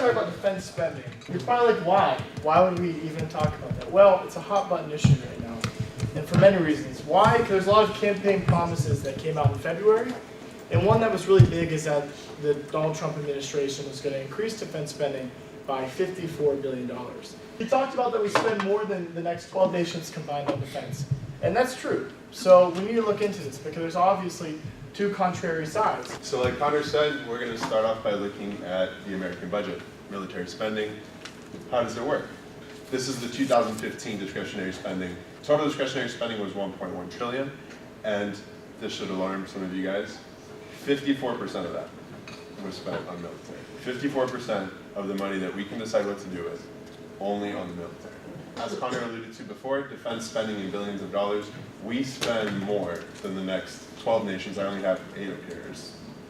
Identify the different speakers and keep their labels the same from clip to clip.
Speaker 1: talk about defense spending. You're probably like, why? Why would we even talk about that? Well, it's a hot button issue right now, and for many reasons. Why? Because there's a lot of campaign promises that came out in February, and one that was really big is that the Donald Trump administration was going to increase defense spending by $54 billion. He talked about that we spend more than the next 12 nations combined on defense, and that's true. So we need to look into this because there's obviously two contrary sides.
Speaker 2: So like Connor said, we're going to start off by looking at the American budget, military spending. How does it work? This is the 2015 discretionary spending. Total discretionary spending was 1.1 trillion, and this should alarm some of you guys. 54% of that was spent on military. 54% of the money that we can decide what to do with, only on the military. As Connor alluded to before, defense spending in billions of dollars, we spend more than the next 12 nations. I only have 8 up here, or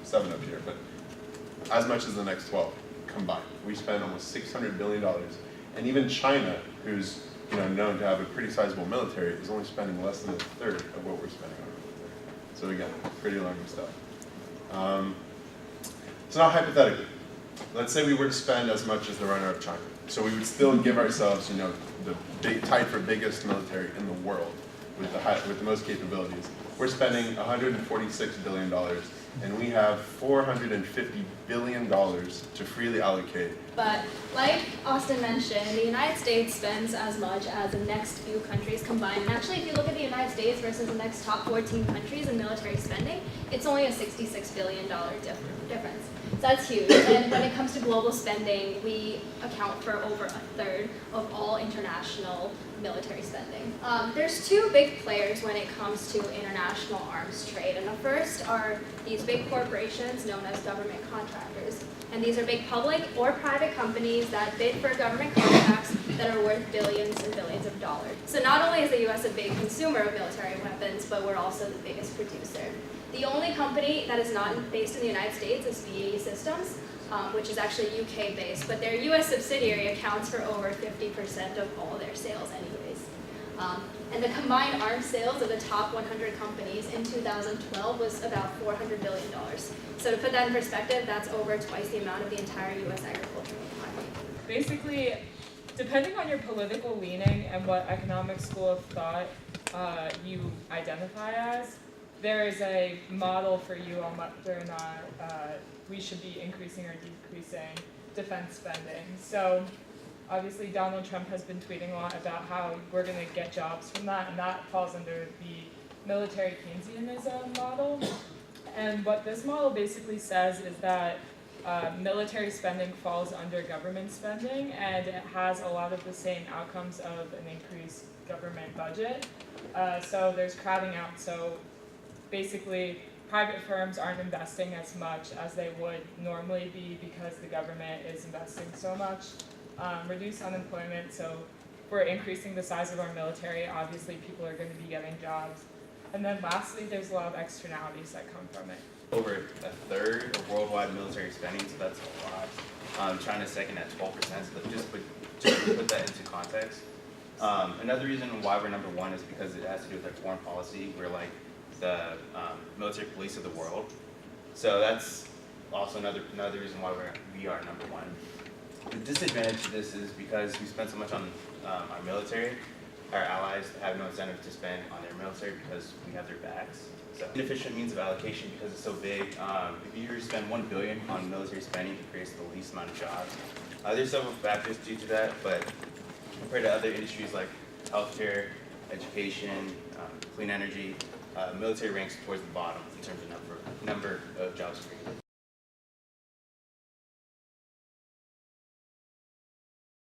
Speaker 2: 7 up here, but as much as the next 12 combined. We spend almost $600 billion. And even China, who's known to have a pretty sizable military, is only spending less than a third of what we're spending on our military. So again, pretty alarming stuff. So now hypothetically, let's say we were to spend as much as the runner-up China. So we would still give ourselves, the tied for biggest military in the world with the most capabilities. We're spending $146 billion, and we have $450 billion to freely allocate.
Speaker 3: But like Austin mentioned, the United States spends as much as the next few countries combined. And actually, if you look at the United States versus the next top 14 countries in military spending, it's only a $66 billion difference. So that's huge. And when it comes to global spending, we account for over a third of all international military spending. There's two big players when it comes to international arms trade. And the first are these big corporations known as government contractors. And these are big public or private companies that bid for government contracts that are worth billions and billions of dollars. So not only is the US a big consumer of military weapons, but we're also the biggest producer. The only company that is not based in the United States is BAE Systems, which is actually UK based, but their US subsidiary accounts for over 50% of all their sales anyways. And the combined arms sales of the top 100 companies in 2012 was about $400 billion. So to put that in perspective, that's over twice the amount of the entire US agricultural economy.
Speaker 4: Basically, depending on your political leaning and what economic school of thought you identify as, there is a model for you on whether or not we should be increasing or decreasing defense spending. So obviously Donald Trump has been tweeting a lot about how we're going to get jobs from that, and that falls under the military Keynesianism model. And what this model basically says is that military spending falls under government spending, and it has a lot of the same outcomes of an increased government budget. So there's crowding out. So basically, private firms aren't investing as much as they would normally be because the government is investing so much. Reduce unemployment, so if we're increasing the size of our military, obviously people are going to be getting jobs. And then lastly, there's a lot of externalities that come from it.
Speaker 5: Over a third of worldwide military spending, so that's a lot. China's second at 12%, so just to put that into context. Another reason why we're number one is because it has to do with our foreign policy. We're like the military police of the world. So that's also another reason why we are number one. The disadvantage to this is because we spend so much on our military, our allies have no incentive to spend on their military because we have their backs. So inefficient means of allocation because it's so big. If you spend $1 billion on military spending, it creates the least amount of jobs. There's several factors due to that, but compared to other industries like healthcare, education, clean energy, military ranks towards the bottom in terms of number of jobs created.